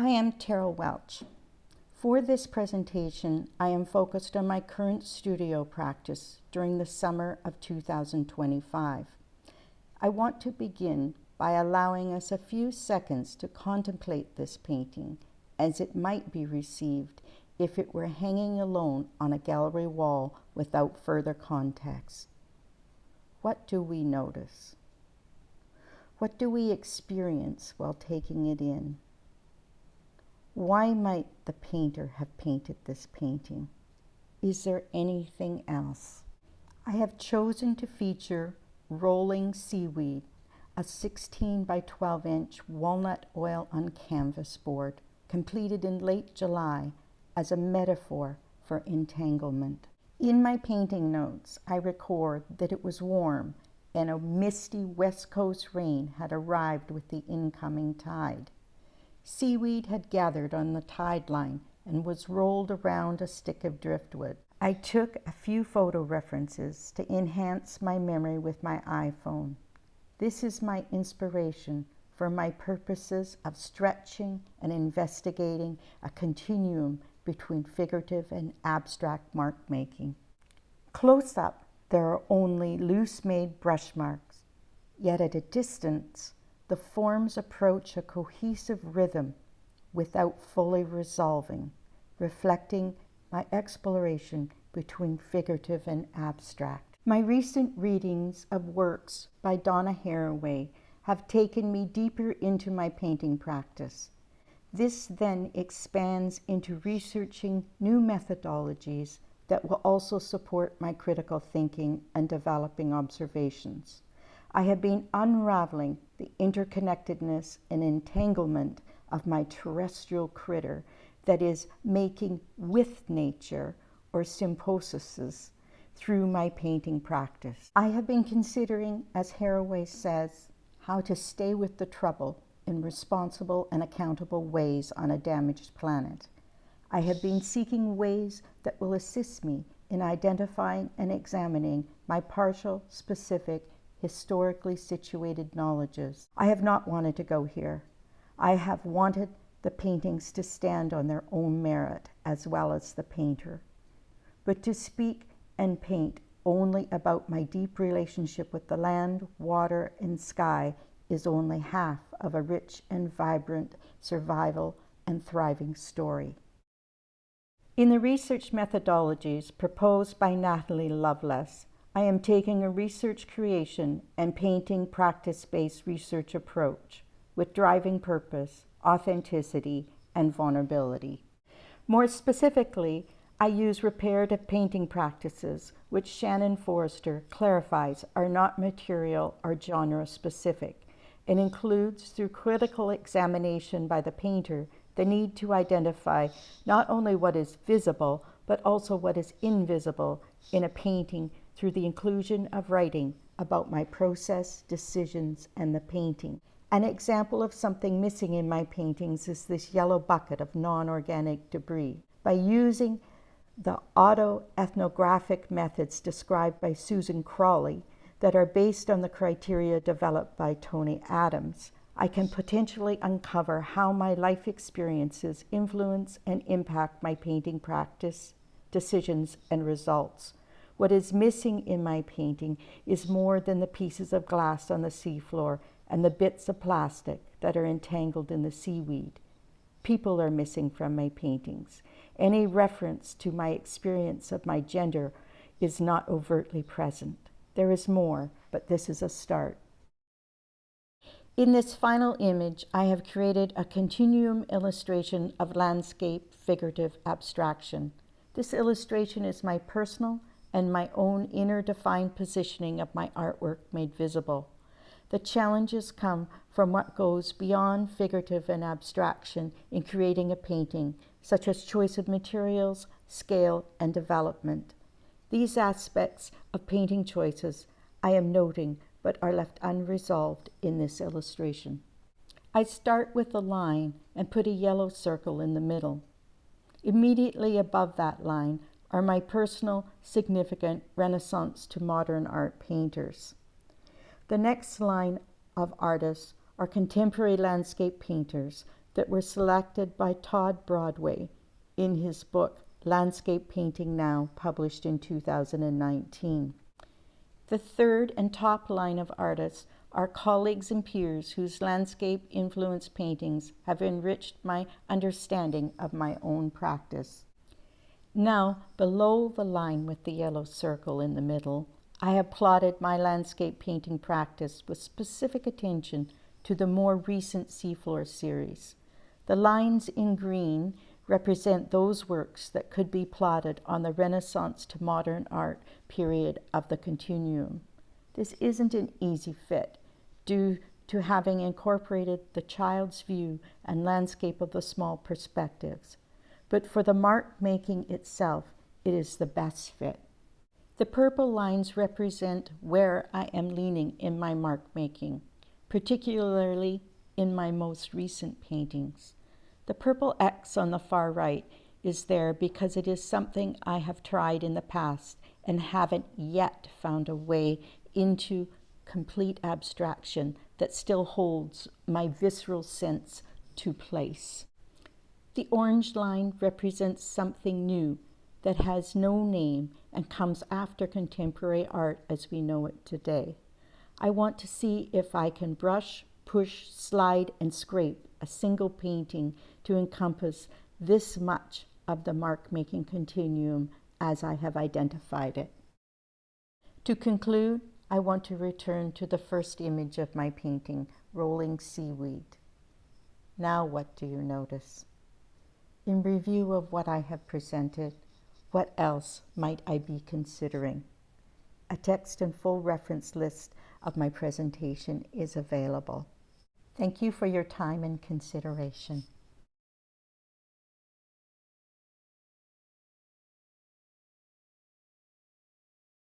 I am Terrill Welch. For this presentation, I am focused on my current studio practice during the summer of 2025. I want to begin by allowing us a few seconds to contemplate this painting as it might be received if it were hanging alone on a gallery wall without further context. What do we notice? What do we experience while taking it in? Why might the painter have painted this painting? Is there anything else? I have chosen to feature Rolling Seaweed, a 16 by 12 inch walnut oil on canvas board, completed in late July as a metaphor for entanglement. In my painting notes, I record that it was warm and a misty West Coast rain had arrived with the incoming tide. Seaweed had gathered on the tide line and was rolled around a stick of driftwood. I took a few photo references to enhance my memory with my iPhone. This is my inspiration for my purposes of stretching and investigating a continuum between figurative and abstract mark making. Close up, there are only loose-made brush marks, yet at a distance, the forms approach a cohesive rhythm without fully resolving, reflecting my exploration between figurative and abstract. My recent readings of works by Donna Haraway have taken me deeper into my painting practice. This then expands into researching new methodologies that will also support my critical thinking and developing observations. I have been unraveling the interconnectedness and entanglement of my terrestrial critter that is making with nature or symposises through my painting practice. I have been considering, as Haraway says, how to stay with the trouble in responsible and accountable ways on a damaged planet. I have been seeking ways that will assist me in identifying and examining my partial, specific, historically situated knowledges. I have not wanted to go here. I have wanted the paintings to stand on their own merit as well as the painter. But to speak and paint only about my deep relationship with the land, water, and sky is only half of a rich and vibrant survival and thriving story. In the research methodologies proposed by Natalie Lovelace, I am taking a research creation and painting practice-based research approach with driving purpose, authenticity, and vulnerability. More specifically, I use reparative painting practices, which Shannon Forrester clarifies are not material or genre specific, and includes, through critical examination by the painter, the need to identify not only what is visible, but also what is invisible in a painting through the inclusion of writing about my process, decisions, and the painting. An example of something missing in my paintings is this yellow bucket of non-organic debris. By using the autoethnographic methods described by Susan Crawley that are based on the criteria developed by Tony Adams, I can potentially uncover how my life experiences influence and impact my painting practice, decisions, and results. What is missing in my painting is more than the pieces of glass on the seafloor and the bits of plastic that are entangled in the seaweed. People are missing from my paintings. Any reference to my experience of my gender is not overtly present. There is more, but this is a start. In this final image, I have created a continuum illustration of landscape figurative abstraction. This illustration is my personal and my own inner defined positioning of my artwork made visible. The challenges come from what goes beyond figurative and abstraction in creating a painting, such as choice of materials, scale, and development. These aspects of painting choices I am noting but are left unresolved in this illustration. I start with a line and put a yellow circle in the middle. Immediately above that line are my personal, significant Renaissance to modern art painters. The next line of artists are contemporary landscape painters that were selected by Todd Broadway in his book, Landscape Painting Now, published in 2019. The third and top line of artists are colleagues and peers whose landscape-influenced paintings have enriched my understanding of my own practice. Now, below the line with the yellow circle in the middle, I have plotted my landscape painting practice with specific attention to the more recent Seafloor series. The lines in green represent those works that could be plotted on the Renaissance to modern art period of the continuum. This isn't an easy fit due to having incorporated the child's view and landscape of the small perspectives. But for the mark making itself, it is the best fit. The purple lines represent where I am leaning in my mark making, particularly in my most recent paintings. The purple X on the far right is there because it is something I have tried in the past and haven't yet found a way into complete abstraction that still holds my visceral sense to place. The orange line represents something new that has no name and comes after contemporary art as we know it today. I want to see if I can brush, push, slide, and scrape a single painting to encompass this much of the mark-making continuum as I have identified it. To conclude, I want to return to the first image of my painting, Rolling Seaweed. Now what do you notice? In review of what I have presented, what else might I be considering? A text and full reference list of my presentation is available. Thank you for your time and consideration.